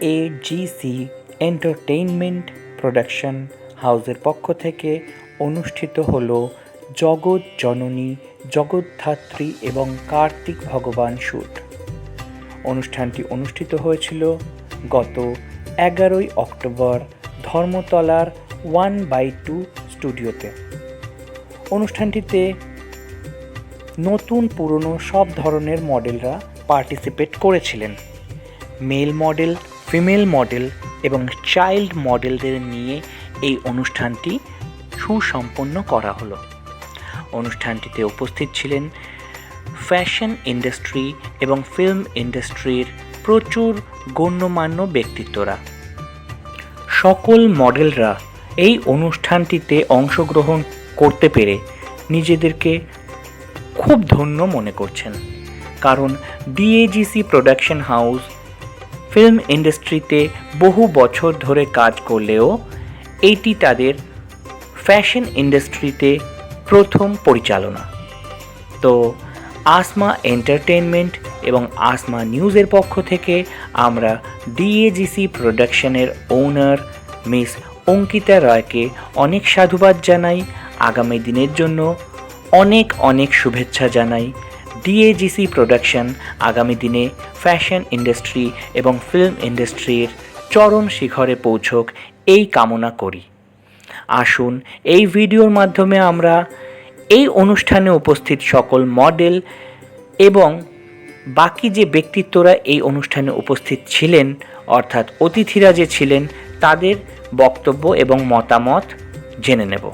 DAGC entertainment production হাউসের পক্ষ থেকে অনুষ্ঠিত হল জগৎ জননী জগদ্ধাত্রী এবং কার্তিক ভগবান শ্যুট। অনুষ্ঠানটি অনুষ্ঠিত হয়েছিল গত 11ই অক্টোবর ধর্মতলার 1/2 স্টুডিওতে। অনুষ্ঠানটিতে নতুন পুরনো সব ধরনের মডেলরা পার্টিসিপেট করেছিলেন। মেল মডেল, ফিমেল মডেল এবং চাইল্ড মডেলদের নিয়ে এই অনুষ্ঠানটি সুসম্পন্ন করা হলো। অনুষ্ঠানটিতে উপস্থিত ছিলেন ফ্যাশন ইন্ডাস্ট্রি এবং ফিল্ম ইন্ডাস্ট্রির প্রচুর গণ্যমান্য ব্যক্তিত্বরা। সকল মডেলরা এই অনুষ্ঠানটিতে অংশগ্রহণ করতে পেরে নিজেদেরকে খুব ধন্য মনে করছেন, কারণ DAGC প্রোডাকশন হাউস ফিল্ম ইন্ডাস্ট্রিতে বহু বছর ধরে কাজ করলেও এইটি তাদের ফ্যাশন ইন্ডাস্ট্রিতে প্রথম পরিচালনা। তো আসমা এন্টারটেইনমেন্ট এবং আসমা নিউজের পক্ষ থেকে আমরা DAGC প্রোডাকশনের ওনার মিস অঙ্কিতা রায়কে অনেক সাধুবাদ জানাই। আগামী দিনের জন্য অনেক অনেক শুভেচ্ছা জানাই। DAGC প্রোডাকশন আগামী দিনে ফ্যাশন ইন্ডাস্ট্রি এবং ফিল্ম ইন্ডাস্ট্রির চরম শিখরে পৌঁছক এই কামনা করি। আসুন এই ভিডিওর মাধ্যমে আমরা এই অনুষ্ঠানে উপস্থিত সকল মডেল এবং বাকি যে ব্যক্তিত্বরা এই অনুষ্ঠানে উপস্থিত ছিলেন, অর্থাৎ অতিথিরা যে ছিলেন, তাদের বক্তব্য এবং মতামত জেনে নেব।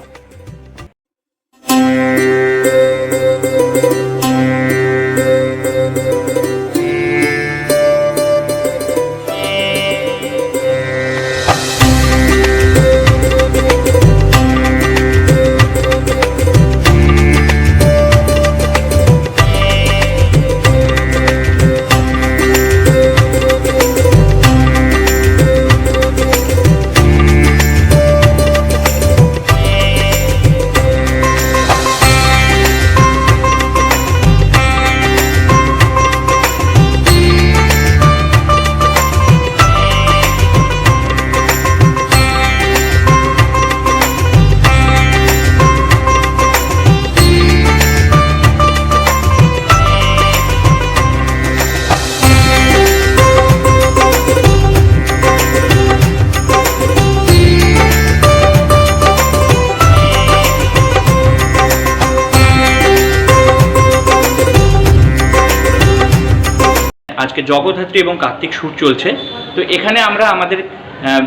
আজকে জগদ্ধাত্রী এবং কার্তিক শ্যুট চলছে। তো এখানে আমরা আমাদের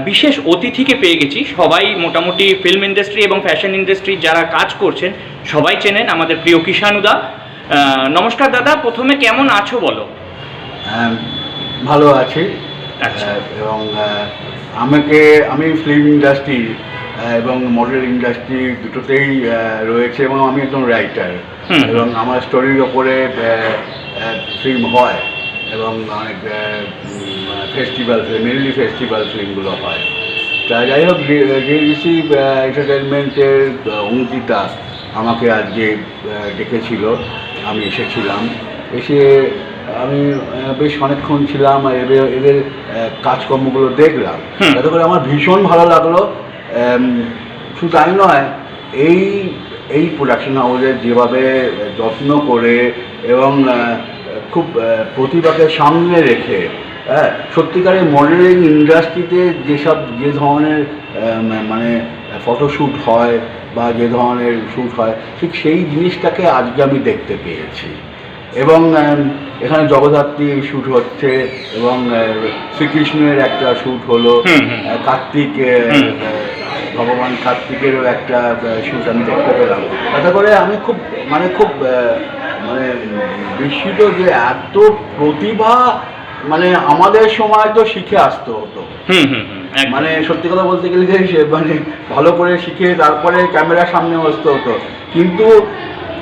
বিশেষ অতিথিকে পেয়ে গেছি। সবাই মোটামুটি ফিল্ম ইন্ডাস্ট্রি এবং ফ্যাশন ইন্ডাস্ট্রি যারা কাজ করছেন সবাই চেনেন, আমাদের প্রিয় কিষাণুদা। নমস্কার দাদা, প্রথমে কেমন আছো বলো? ভালো আছি। আচ্ছা। এবং আমি ফিল্ম ইন্ডাস্ট্রি এবং মডেল ইন্ডাস্ট্রি দুটোতেই রয়েছে এবং আমি একজন রাইটার এবং আমার স্টোরির ওপরে ফিল্ম হয় এবং অনেক ফেস্টিভ্যাল মেনলি ফেস্টিভ্যাল ফিল্মগুলো হয়। তা যাই হোক, DAGC এন্টারটেনমেন্টের অঙ্কিতা আমাকে আজকে ডেকেছিল, আমি এসেছিলাম। এসে আমি বেশ অনেকক্ষণ ছিলাম আর এদের কাজকর্মগুলো দেখলাম। তাতে করে আমার ভীষণ ভালো লাগলো। শুধু তাই নয়, এই প্রোডাকশন হাউসের যেভাবে যত্ন করে এবং খুব প্রতিভাকে সামনে রেখে সত্যিকারের মডেলিং ইন্ডাস্ট্রিতে যে ধরনের মানে ফটোশ্যুট হয় বা যে ধরনের শ্যুট হয়, ঠিক সেই জিনিসটাকে আজকে আমি দেখতে পেয়েছি। এবং এখানে জগদ্ধাত্রী শ্যুট হচ্ছে এবং শ্রীকৃষ্ণের একটা শ্যুট হলো, কার্তিক ভগবান কার্তিকেরও একটা শ্যুট আমি দেখতে পেলাম। তাতে করে আমি খুব বিস্মিত যে এত প্রতিভা মানে আমাদের সময় তো শিখে আসতে হতো। মানে সত্যি কথা বলতে গেলে ভালো করে শিখে তারপরে ক্যামেরার সামনে আসতে হতো। কিন্তু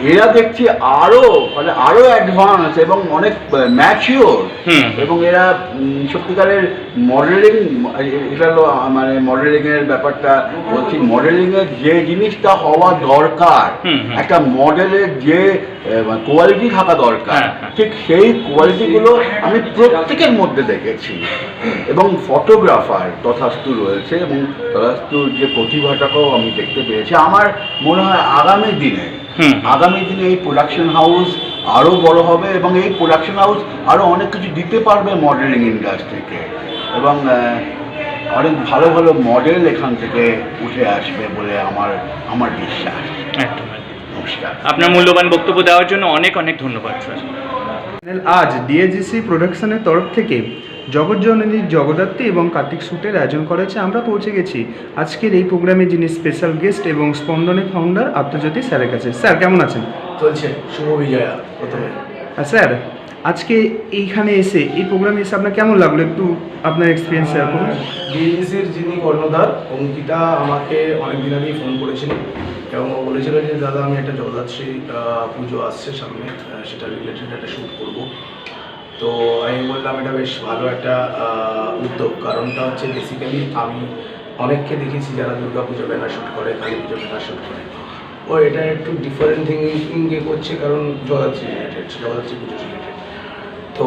এরা দেখছি আরো মানে আরো অ্যাডভান্স এবং অনেক ম্যাচিওর, এবং এরা সত্যিকারের মডেলিং, এটা হলো মানে মডেলিং এর ব্যাপারটা বলছি, মডেলিং এর যে জিনিসটা হওয়া দরকার, একটা মডেলের যে কোয়ালিটি থাকা দরকার, ঠিক সেই কোয়ালিটিগুলো আমি প্রত্যেকের মধ্যে দেখেছি। এবং ফটোগ্রাফার তথাস্তু রয়েছে, এবং তথাস্তুর যে প্রতিভাটাকেও আমি দেখতে পেয়েছি। আমার মনে হয় আগামী দিনে এই প্রোডাকশন হাউস আরও বড় হবে, এবং এই প্রোডাকশন হাউস আরও অনেক কিছু দিতে পারবে মডেলিং ইন্ডাস্ট্রিকে, এবং অনেক ভালো ভালো মডেল এখান থেকে উঠে আসবে বলে আমার বিশ্বাস। একদম। নমস্কার। আপনার মূল্যবান বক্তব্য দেওয়ার জন্য অনেক অনেক ধন্যবাদ স্যার। আজ ডিএজিসি প্রোডাকশনের তরফ থেকে জগৎজননী জগদ্ধাত্রী এবং কার্তিক শ্যুটের আয়োজন করেছে। আমরা পৌঁছে গেছি আজকের এই প্রোগ্রামে যিনি স্পেশাল গেস্ট এবং স্পন্দনের ফাউন্ডার আব্দুজ্যোতি স্যারের কাছে। স্যার কেমন আছেন? চলছে, শুভ বিজয়া প্রথমে। স্যার আজকে এইখানে এসে এই প্রোগ্রামে এসে আপনার কেমন লাগলো, একটু আপনার এক্সপিরিয়েন্স শেয়ার করুন। ডিএজিসির যিনি কর্ণধার অঙ্কিতা আমাকে অনেকদিন আগেই ফোন করেছিলেন এবং ও বলেছিল যে দাদা আমি একটা জগদ্ধাত্রী পুজো আসছে সামনে, সেটা রিলেটেড একটা শ্যুট করব। তো আমি বললাম এটা বেশ ভালো একটা উদ্যোগ। কারণটা হচ্ছে বেসিক্যালি আমি অনেককে দেখেছি যারা দুর্গা পুজো ব্যানার শ্যুট করে, কালী পুজো ব্যানার শ্যুট করে। ও এটা একটু ডিফারেন্ট থিঙ্কিংয়ে করছে, কারণ জগদ্ধাত্রী পুজো রিলেটেড। তো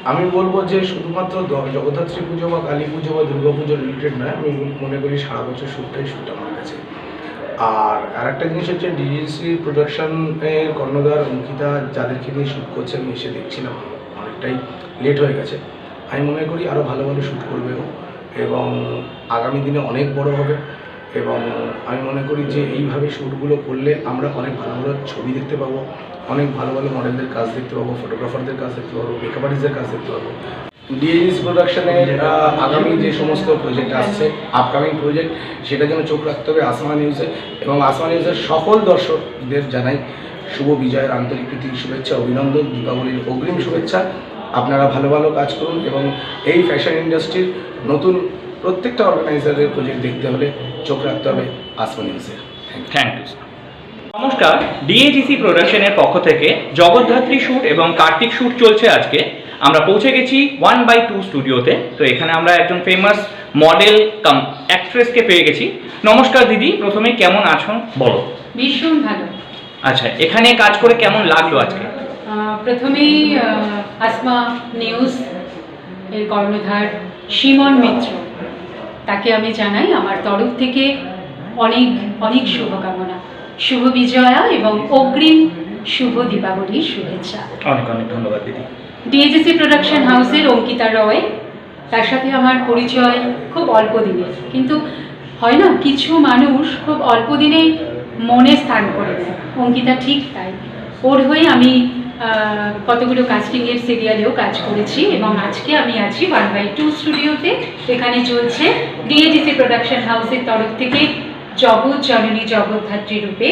আমি বলবো যে শুধুমাত্র জগদ্ধাত্রী পুজো বা কালী পুজো বা দুর্গা পুজো রিলেটেড নয়, আমি মনে করি সারা বছর শ্যুটটাই শ্যুট আমার কাছে। আর আরেকটা জিনিস হচ্ছে ডিজিসি প্রোডাকশনের কর্ণধার অঙ্কিতা যাদেরকে নিয়ে শ্যুট করছে, আমি এসে দেখছিলাম অনেকটাই লেট হয়ে গেছে। আমি মনে করি আরও ভালো ভালো শ্যুট করবে এবং আগামী দিনে অনেক বড় হবে। এবং আমি মনে করি যে এইভাবে শ্যুটগুলো করলে আমরা অনেক ভালো ভালো ছবি দেখতে পাবো, অনেক ভালো ভালো মডেলদের কাজ দেখতে পাবো, ফটোগ্রাফারদের কাজ দেখতে পাবো, মেকআপ আর্টিস্টদের কাজ দেখতে পাবো। ডিএজিসি প্রোডাকশনের আগামী যে সমস্ত প্রজেক্ট আসছে, আপকামিং প্রজেক্ট, সেটার জন্য চোখ রাখতে হবে আসমা নিউজে। এবং আসমা নিউজের সকল দর্শকদের জানাই শুভ বিজয়ের আন্তরিক প্রীতি শুভেচ্ছা, অভিনন্দন, দীপাবলির অগ্রিম শুভেচ্ছা। আপনারা ভালো ভালো কাজ করুন এবং এই ফ্যাশন ইন্ডাস্ট্রির নতুন প্রত্যেকটা অর্গানাইজারের প্রজেক্ট দেখতে হলে চোখ রাখতে হবে আসমা নিউজে। Thank you. নমস্কার, ডিএজিসি প্রোডাকশনের পক্ষ থেকে জগদ্ধাত্রী শ্যুট এবং কার্তিক শ্যুট চলছে আজকে। আমরা পৌঁছে গেছি 1/2 স্টুডিওতে। তো এখানে আমরা একজন ফেমাস মডেল কাম অ্যাক্ট্রেসকে পেয়ে গেছি। নমস্কার দিদি, প্রথমে কেমন আছো বলো? ভীষণ ভালো। আচ্ছা, এখানে কাজ করে কেমন লাগলো আজকে? প্রথমেই আসমা নিউজ এর কর্ণধার সিমন মিত্র, তাকে আমি জানাই আমার তরফ থেকে অনেক অনেক শুভকামনা, শুভ বিজয়া এবং অগ্রিম শুভ দীপাবলির শুভেচ্ছা। অনেক অনেক ধন্যবাদ দিদি। ডিএজিসি প্রোডাকশন হাউসের অঙ্কিতা রয়, তার সাথে আমার পরিচয় খুব অল্প দিনের, কিন্তু হয় না কিছু মানুষ খুব অল্প দিনেই মনে স্থান করে দেয়, অঙ্কিতা ঠিক তাই। ওর হয়ে আমি কতগুলো কাস্টিংয়ের সিরিয়ালেও কাজ করেছি এবং আজকে আমি আছি 1/2 স্টুডিওতে। এখানে চলছে ডিএজিসি প্রোডাকশন হাউসের তরফ থেকে জগৎ জননী জগদ্ধাত্রী রূপে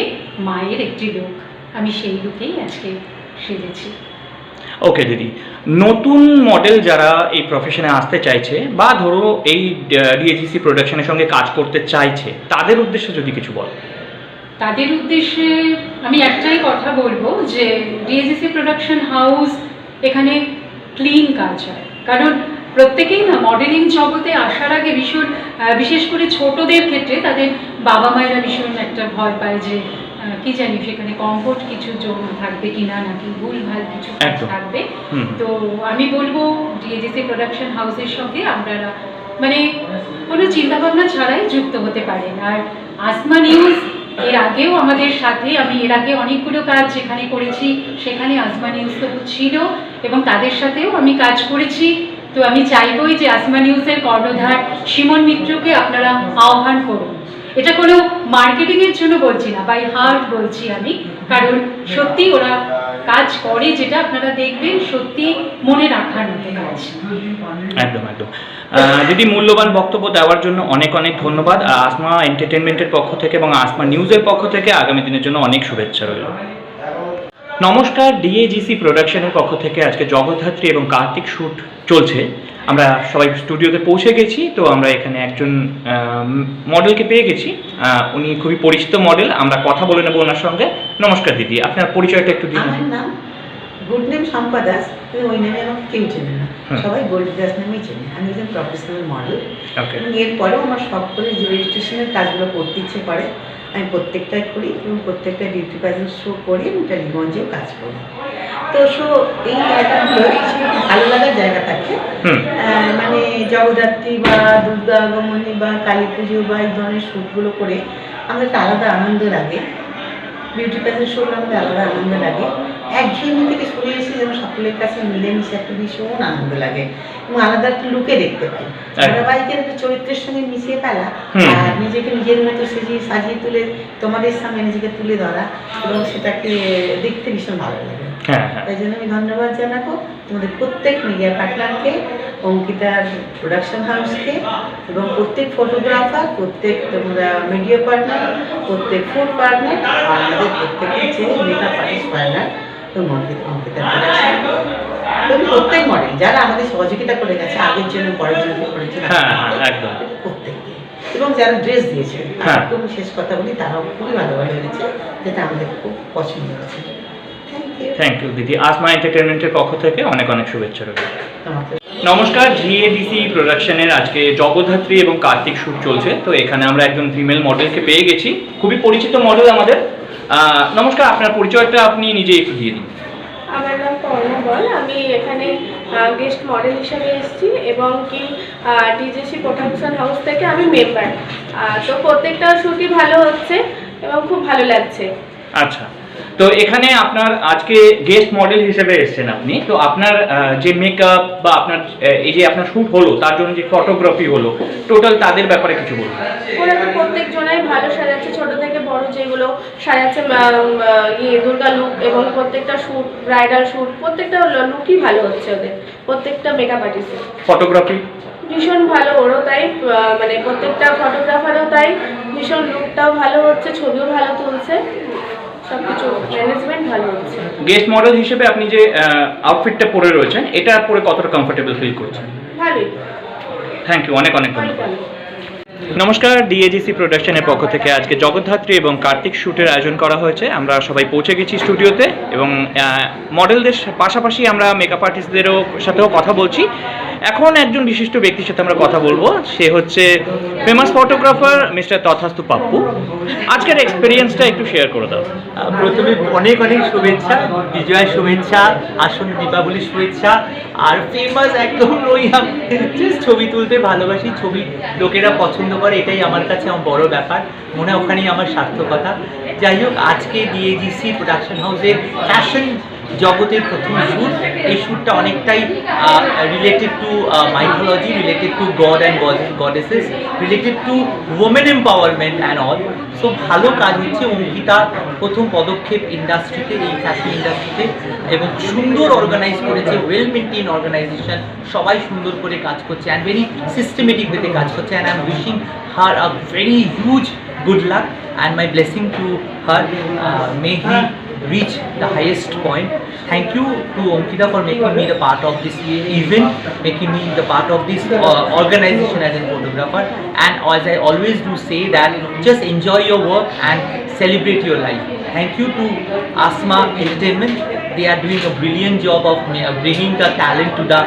মায়ের একটি লুক, আমি সেই লুকেই আজকে সেজেছি। ওকে দিদি, নতুন মডেল যারা এই প্রফেশনে আসতে চাইছে বা ধরো এই ডিএজিসি প্রোডাকশনের সঙ্গে কাজ করতে চাইছে, তাদের উদ্দেশ্যে যদি কিছু বলো। তাদের উদ্দেশ্যে আমি একটাই কথা বলবো যে ডিএজিসি প্রোডাকশন হাউস এখানে ক্লিন কাজ হয়, কারণ প্রত্যেকেই না মডেলিং জগতে আসার আগে বিশেষ করে ছোটদের ক্ষেত্রে তাদের বাবা মায়েরা ভীষণ একটা ভয় পায় যে কি জানি সেখানে কমফোর্ট কিছু জন্য থাকবে কিনা, নাকি ভুলভাল কিছু থাকবে। তো আমি বলবো ডিএজিসি প্রোডাকশন হাউসের সঙ্গে আপনারা মানে কোনো চিন্তাভাবনা ছাড়াই যুক্ত হতে পারেন। আর আসমা নিউজ এর আগেও আমাদের সাথে, আমি এর আগে অনেকগুলো কাজ যেখানে করেছি সেখানে আসমা নিউজ তো ছিল এবং তাদের সাথেও আমি কাজ করেছি। তো আমি চাইবই যে আসমা নিউজের কর্ণধার সিমন মিত্রকে আপনারা আহ্বান করুন। এটা কোনো মার্কেটিংয়ের জন্য বলছি না, বাই হার্ট বলছি আমি, কারণ সত্যি ওরা কাজ করে যেটা আপনারা দেখবেন সত্যি মনে রাখার মতো কাজ। একদম একদম দিদি, মূল্যবান বক্তব্য দেওয়ার জন্য অনেক অনেক ধন্যবাদ। আসমা এন্টারটেনমেন্টের পক্ষ থেকে এবং আসমা নিউজের পক্ষ থেকে আগামী দিনের জন্য অনেক শুভেচ্ছা রইল। নমস্কার, ডিএজিসি প্রোডাকশনের পক্ষ থেকে আজকে জগদ্ধাত্রী এবং কার্তিক শ্যুট চলছে। আমরা সবাই স্টুডিওতে পৌঁছে গেছি। তো আমরা এখানে একজন মডেলকে পেয়ে গেছি। উনি খুবই পরিচিত মডেল, আমরা কথা বলে নেবো ওনার সঙ্গে। নমস্কার দিদি, আপনার পরিচয়টা একটু দিন। আমার নাম গুড নেম শম্পা দাস, কিন্তু ওই নামে আমাকে কেউ চেনে না, সবাই গোল্ড দাস নামেই চেনে। আমি একজন প্রফেশনাল মডেল, এবং এরপরেও আমার সব করে যে রেজিস্ট্রেশনের কাজগুলো করতে ইচ্ছে করে আমি প্রত্যেকটাই করি, এবং প্রত্যেকটা বিউটি পার্লার শো করি এবং টালিগঞ্জেও কাজ করি। তো শো এই জায়গাগুলো ভালো লাগার জায়গা থাকে, মানে জগদ্ধাত্রী বা দুর্গা আগমনী বা কালী পুজো বা এই ধরনের শ্যুটগুলো করে আমাদের একটা আলাদা আনন্দ লাগে। বিউটি পার্লার শোগুলো আমাদের আলাদা আনন্দ লাগে। একঘেয়েমি থেকে সরে এসে যেন সকলের কাছে মিলেমিশে একটা ভীষণ আনন্দ লাগে এবং আলাদা একটা লুকে দেখতে পাই। ধারাবাহিকের একটা চরিত্রের সঙ্গে মিশিয়ে ফেলা আর নিজেকে নিজের মতো সাজিয়ে তুলে তোমাদের সামনে নিজেকে তুলে ধরা এবং সেটাকে দেখতে ভীষণ ভালো লাগে। তাই জন্য আমি ধন্যবাদ জানাবো তোমাদের প্রত্যেক মিডিয়া পার্টনারকে, অঙ্কিতার প্রোডাকশন হাউসকে এবং প্রত্যেক ফটোগ্রাফার, প্রত্যেক তোমরা মিডিয়া পার্টনার, প্রত্যেক ফুড পার্টনার, আর আমাদের প্রত্যেকের যে মেকআপ আর্টিস্ট পার্টনার এবং অঙ্কিতার প্রোডাকশন এবং প্রত্যেক মডেল যারা আমাদের সহযোগিতা করে গেছে, আগের জন্য পরের জন্য করেছে প্রত্যেককে, এবং যারা ড্রেস দিয়েছে খুব শেষ কথা বলি, তারাও খুবই ভালো লেগেছে, যেটা আমাদের খুব পছন্দ হয়েছে। থ্যাংক ইউ দিদি। আসমা এন্টারটেনমেন্টের পক্ষ থেকে অনেক অনেক শুভেচ্ছা রইল। নমস্কার, জিএডিসি প্রোডাকশনের আজকে জগদ্ধাত্রী এবং কার্তিক শ্যুট চলছে। তো এখানে আমরা একজন ফিমেল মডেলকে পেয়ে গেছি, খুবই পরিচিত মডেল আমাদের। নমস্কার, আপনার পরিচয়টা আপনি নিজে একটু দিয়ে দিন। আমার নাম পর্ণা বল, আমি এখানে গেস্ট মডেল হিসেবে এসেছি এবং কি ডিজেসি প্রোডাকশন হাউস থেকে আমি মেম্বার। তো প্রত্যেকটা শ্যুটই ভালো হচ্ছে এবং খুব ভালো লাগছে। আচ্ছা, তো এখানে আপনার আজকে গেস্ট মডেল হিসেবে এসেছেন আপনি, তো আপনার যে মেকআপ বা আপনার এই যে আপনার শ্যুট হলো তার জন্য যে ফটোগ্রাফি হলো, টোটাল তাদের ব্যাপারে কিছু বলুন। ওরা তো প্রত্যেকজনাই ভালো সাজাচ্ছে, ছোট থেকে বড় যেগুলো সাজাচ্ছে দুর্গা লুক, এবং প্রত্যেকটা শ্যুট, ব্রাইডাল শ্যুট, প্রত্যেকটা লুকই ভালো হচ্ছে ওদের, প্রত্যেকটা মেকআপ আর্টিস্টের। ফটোগ্রাফি ভীষণ ভালো, ওরও তাই, মানে প্রত্যেকটা ফটোগ্রাফারও তাই, ভীষণ লুকটাও ভালো হচ্ছে, ছবিও ভালো তুলছে, সবকিছু ম্যানেজমেন্ট ভালো হচ্ছে। গেস্ট মডেল হিসেবে আপনি যে আউটফিটটা পরে রয়েছেন, এটা পরে কতটা কমফোর্টেবল ফিল করছেন? ভালোই। থ্যাংক ইউ, অনেক অনেক ধন্যবাদ। নমস্কার, ডিএজিসি প্রোডাকশনের পক্ষ থেকে আজকে জগদ্ধাত্রী এবং কার্তিক শ্যুটের আয়োজন করা হয়েছে। আমরা সবাই পৌঁছে গেছি স্টুডিওতে এবং মডেলদের পাশাপাশি আমরা মেকআপ আর্টিস্টদেরও সাথেও কথা বলছি। এখন একজন বিশিষ্ট ব্যক্তির সাথে আমরা কথা বলবো, সে হচ্ছে ফেমাস ফটোগ্রাফার মিস্টার তথাস্তু পাপ্পু। আজকের এক্সপিরিয়েন্সটা একটু শেয়ার করে দাও। প্রথমে অনেক অনেক শুভেচ্ছা, বিজয়ের শুভেচ্ছা, আসন্ন দীপাবলির শুভেচ্ছা। আর ফেমাস একদম নই, আমি ছবি তুলতে ভালোবাসি, ছবি লোকেরা পছন্দ করে, এটাই আমার কাছে আমার বড় ব্যাপার, মনে হয় ওখানেই আমার সার্থকতা। যাই হোক, আজকে ডিএজিসি প্রোডাকশন হাউসের ফ্যাশন জগতের প্রথম শ্যুট। এই শ্যুটটা অনেকটাই related to mythology, related to god and goddesses, related to women empowerment and all. So ভালো কাজ হচ্ছে। অঙ্কিতা প্রথম পদক্ষেপ ইন্ডাস্ট্রিতে, এই ফ্যাশন ইন্ডাস্ট্রিতে, এবং সুন্দর অর্গানাইজ করেছে, ওয়েল মেনটেন অর্গানাইজেশন, সবাই সুন্দর করে কাজ করছে অ্যান্ড ভেরি সিস্টেমেটিক ওয়েতে কাজ করছে। And I am wishing her a very huge good luck and my blessing to her. May he reach the highest point. Thank you to Ankita for making me the part of this event, making me the part of this organization as a photographer. And as I always do say that just enjoy your work and celebrate your life. Thank you to Asma Entertainment. They are doing a brilliant job of bringing the talent to the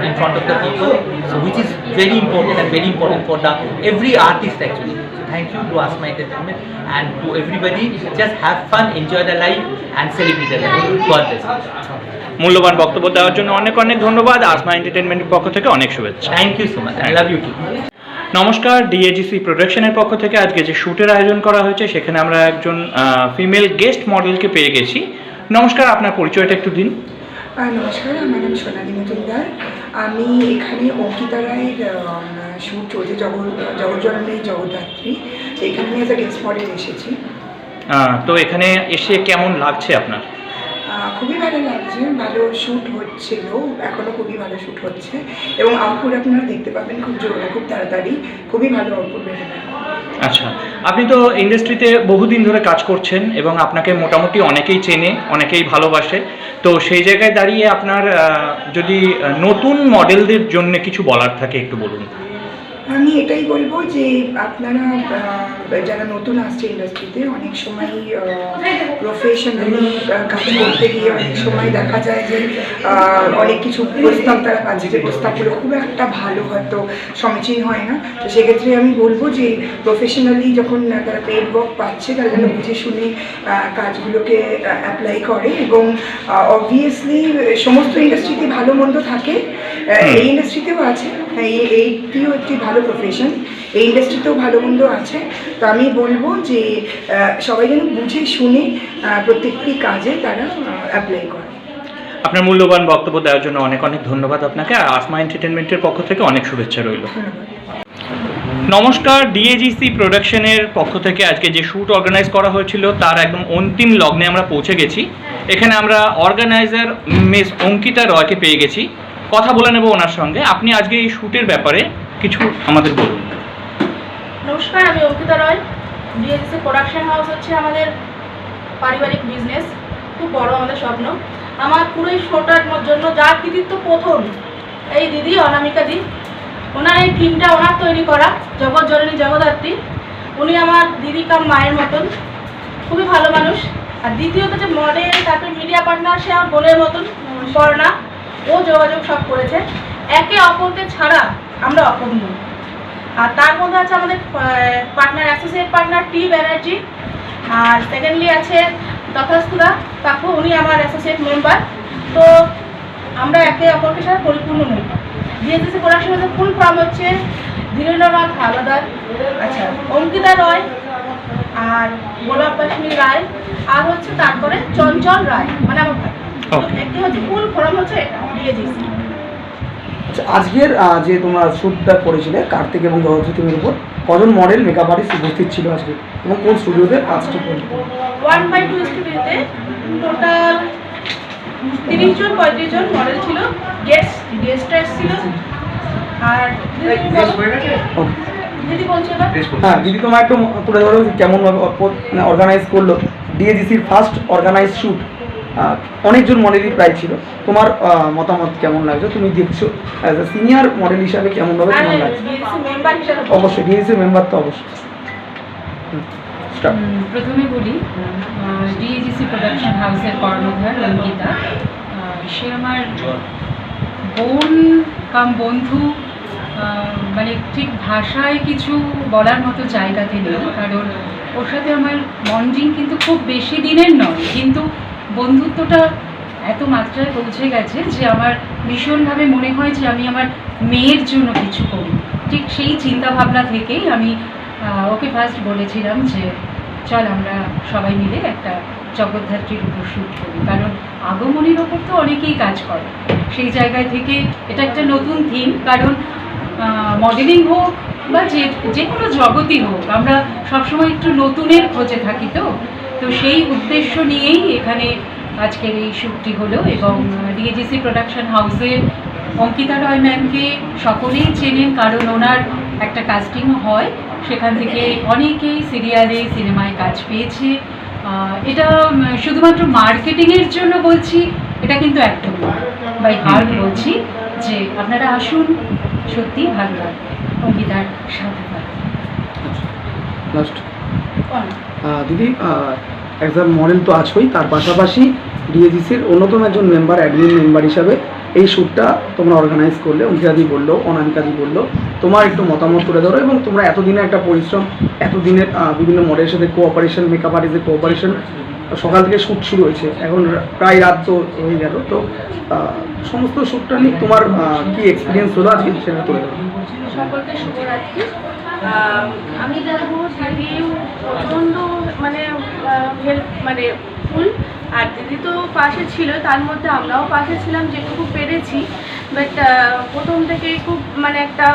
in front of the people, so which is very important and very important for the every artist actually. So thank you to Asma Entertainment and to everybody. Just have fun, enjoy the life and celebrate the life. God bless you. মূল্যবান বক্তব্য দেওয়ার জন্য অনেক অনেক ধন্যবাদ। আসমা এন্টারটেনমেন্টের পক্ষ থেকে অনেক শুভেচ্ছা। Thank you so much. I love you too. নমস্কার, ডিএজিসি প্রোডাকশনের পক্ষ থেকে আজকে যে শ্যুটের আয়োজন করা হয়েছে, সেখানে আমরা একজন ফিমেল গেস্ট মডেলকে পেয়ে গেছি। নমস্কার, আপনার পরিচয়টা একটু দিন। নমস্কার, আমার নাম সোনালী মজুমদার। আমি এখানে অঙ্কিতা রায়ের শ্যুট চলছে জগজ্জননী জগদ্ধাত্রী, এখানে আমি এজ এ গেস্ট মডেল এসেছি। তো এখানে এসে কেমন লাগছে আপনার? খুবই ভালো লাগছে, ভালো শ্যুট হচ্ছিল, এখনও খুবই ভালো শ্যুট হচ্ছে এবং আউটপুট আপনারা দেখতে পাবেন খুব জোরে, খুব তাড়াতাড়ি, খুবই ভালো আউটপুট বেরোবে। আচ্ছা, আপনি তো ইন্ডাস্ট্রিতে বহুদিন ধরে কাজ করছেন এবং আপনাকে মোটামুটি অনেকেই চেনে, অনেকেই ভালোবাসে। তো সেই জায়গায় দাঁড়িয়ে আপনার যদি নতুন মডেলদের জন্য কিছু বলার থাকে একটু বলুন। আমি এটাই বলবো যে আপনারা যারা নতুন আসছে ইন্ডাস্ট্রিতে, অনেক সময় প্রফেশনালি কাজ করতে গিয়ে অনেক সময় দেখা যায় যে অনেক কিছু প্রস্তাব তারা পাচ্ছে, যে প্রস্তাবগুলো খুব একটা ভালো হয়তো সমীচীন হয় না। তো সেক্ষেত্রে আমি বলবো যে প্রফেশনালি যখন তারা পেড ওয়ার্ক পাচ্ছে, তারা যেন বুঝে শুনে কাজগুলোকে অ্যাপ্লাই করে এবং অবভিয়াসলি সমস্ত ইন্ডাস্ট্রিতে ভালো মন্দ থাকে, এই ইন্ডাস্ট্রিতেও আছে, এইটিও একটি ভালো প্রফেশন, এই ইন্ডাস্ট্রিতেও ভালো মন্দ আছে। তো আমি বলবো যে সবাই যেন বুঝে শুনে প্রত্যেকটি কাজে তারা অ্যাপ্লাই করে। আপনার মূল্যবান বক্তব্য দেওয়ার জন্য অনেক অনেক ধন্যবাদ আপনাকে, আর আসমা এন্টারটেনমেন্টের পক্ষ থেকে অনেক শুভেচ্ছা রইল। নমস্কার, ডিএজিসি প্রোডাকশনের পক্ষ থেকে আজকে যে শ্যুট অর্গানাইজ করা হয়েছিল তার একদম অন্তিম লগ্নে আমরা পৌঁছে গেছি। এখানে আমরা অর্গানাইজার মিস অঙ্কিতা রয়কে পেয়ে গেছি, কথা বলে নেব ওনার সঙ্গে। আপনি আজকে এই শ্যুটের ব্যাপারে কিছু আমাদের বলুন। নমস্কার, আমি অঙ্কিতা রয়। ডিএজিসি প্রোডাকশন হাউস হচ্ছে আমাদের পারিবারিক বিজনেস, খুব বড় আমাদের স্বপ্ন। আমার পুরো এই শোটার জন্য যার কৃতিত্ব প্রথম এই দিদি অনামিকা দি, ওনার এই টিমটা ওনার তৈরি করা, জগৎ জননী জগদ্ধাত্রী। উনি আমার দিদি কাম মায়ের মতন, খুবই ভালো মানুষ। আর দ্বিতীয়ত যে মডেল, তারপরে মিডিয়া পার্টনার, সে আমার বোনের মতন পড়না, ও যোগাযোগ সব করেছে। একে অপরকে ছাড়া আমরা অপূর্ণ। আর তার মধ্যে আছে আমাদের পার্টনার, অ্যাসোসিয়েট পার্টনার টি ব্যানার্জি, আর সেকেন্ডলি আছে তথাস্তুদা কাকু, উনি আমার অ্যাসোসিয়েট মেম্বার। তো আমরা একে অপরকে ছাড়া পরিপূর্ণ নই। ডিএজিসি প্রোডাকশনের ফুল ফর্ম হচ্ছে ধীরেন্দ্রনাথ হাওলাদার, আচ্ছা অঙ্কিতা রয়, আর গোলাপ কাশ্মীর রায়, আর হচ্ছে তারপরে চঞ্চল রায়, মানে আমার ভাই। একটি হচ্ছে ফুল ফর্ম হচ্ছে ডিএজিসি। আচ্ছা, আজকের যে তোমরা শ্যুটটা করেছিলে কার্তিক এবং জগদ্ধাত্রী টিমের উপর, কজন মডেল মেকআপ আর্টিস্ট উপস্থিত ছিল আজকে এবং কোন স্টুডিওতে কাজটি করলো? 1/2 স্টুডিওতে টোটাল 30 জন 35 জন মডেল ছিল, গেস্ট ছিল। আর দিদি বলছে না? হ্যাঁ দিদি, তোমার একটু তুলে ধরো কেমনভাবে অর্গানাইজ করলো ডিএজিসির ফার্স্ট অর্গানাইজ শ্যুট। অনেকজন মডেলই প্রায় ছিল, তোমার মতামত কেমন লাগছে? তুমি দেখছো অ্যাজ এ সিনিয়র মডেল হিসাবে কেমনভাবে কেমন লাগছে? অবশ্যই ডিএজিসির মেম্বার তো অবশ্যই। প্রথমে বলি, ডিএজিসি প্রোডাকশন হাউসের কর্ণধার অঙ্কিতা, সে আমার বোন কাম বন্ধু, মানে ঠিক ভাষায় কিছু বলার মতো জায়গাতে নেই, কারণ ওর সাথে আমার বন্ডিং কিন্তু খুব বেশি দিনের নয়, কিন্তু বন্ধুত্বটা এত মাত্রায় পৌঁছে গেছে যে আমার ভীষণভাবে মনে হয় যে আমি আমার মেয়ের জন্য কিছু করি। ঠিক সেই চিন্তাভাবনা থেকেই আমি ওকে ফার্স্ট বলেছিলাম যে চল আমরা সবাই মিলে একটা জগদ্ধাত্রীর উপর শ্যুট করি, কারণ আগমনীর ওপর তো অনেকেই কাজ করে। সেই জায়গায় থেকে এটা একটা নতুন থিম, কারণ মডেলিং হোক বা যে কোনো জগতই হোক, আমরা সবসময় একটু নতুনের খোঁজে থাকি। তো সেই উদ্দেশ্য নিয়েই এখানে আজকের এই শ্যুটটি হলো। এবং ডিএজিসি প্রোডাকশন হাউসের অঙ্কিতা রয় ম্যামকে সকলেই চেনেন, কারণ ওনার একটা কাস্টিংও হয়, সেখান থেকে অনেকেই সিরিয়ালে সিনেমায় কাজ পেয়েছে। এটা শুধুমাত্র মার্কেটিংয়ের জন্য বলছি, এটা কিন্তু একদম বাই হার্ট বলছি যে আপনারা আসুন, সত্যি ভালো লাগবে অঙ্কিতার সাথে। লাস্ট দিদি, একজন মডেল তো আছোই, তার পাশাপাশি ডিএজিসির অন্যতম একজন মেম্বার, অ্যাডমিন মেম্বার হিসাবে এই শ্যুটটা তোমরা অর্গানাইজ করলে, অঙ্কিতাদি বললো, অনামিকাদি বললো, তোমার একটু মতামত তুলে ধরো। এবং তোমরা এতদিনের একটা পরিশ্রম, এতদিনের বিভিন্ন মডেলের সাথে কোঅপারেশন, মেকআপ আর্টিস্টের কোঅপারেশন, সকাল থেকে শ্যুট শুরু হয়েছে, এখন প্রায় রাত তো হয়ে গেল। তো সমস্ত শ্যুটটা নিয়ে তোমার কি এক্সপিরিয়েন্স হলো আজকে, সেটা তুলে ধরো। সকলকে শুভরাত্রি। আমি দেখবো দিদি প্রচণ্ড মানে ফুল, আর দিদি তো পাশে ছিল, তার মধ্যে আমরাও পাশে ছিলাম যেটুকু পেরেছি। বাট প্রথম থেকে খুব একটা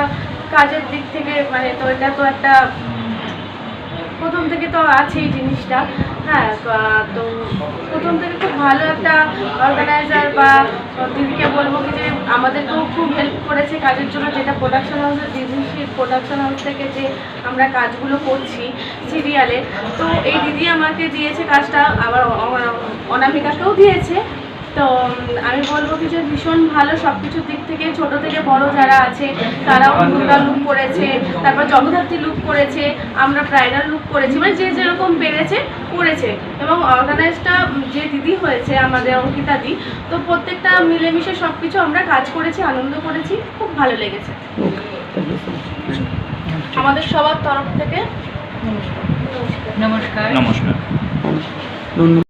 কাজের দিক থেকে তো এটা তো একটা প্রথম থেকে তো আছে এই জিনিসটা। হ্যাঁ, তো প্রথম থেকে খুব ভালো একটা অর্গানাইজার বা দিদিকে বলবো কি যে আমাদেরকেও খুব হেল্প করেছে কাজের জন্য, যেটা প্রোডাকশন হাউসের দিদি প্রোডাকশন হাউস থেকে যে আমরা কাজগুলো করছি সিরিয়ালে, তো এই দিদি আমাকে দিয়েছে কাজটা, আবার অনামিকাকেও দিয়েছে। তো আমি বলবো কি যে ভীষণ ভালো সব কিছুর দিক থেকে, ছোট থেকে বড় যারা আছে তারাও দুর্গা লুক করেছে, তারপর জগদ্ধাত্রী লুক করেছে, আমরা ব্রাইডাল লুক করেছি, মানে যে যেরকম পেরেছে করেছে। এবং অর্গানাইজটা যে দিদি হয়েছে আমাদের অঙ্কিতা দি, তো প্রত্যেকটা মিলেমিশে সব কিছু আমরা কাজ করেছি, আনন্দ করেছি, খুব ভালো লেগেছে আমাদের সবার তরফ থেকে। নমস্কার। নমস্কার। ধন্যবাদ।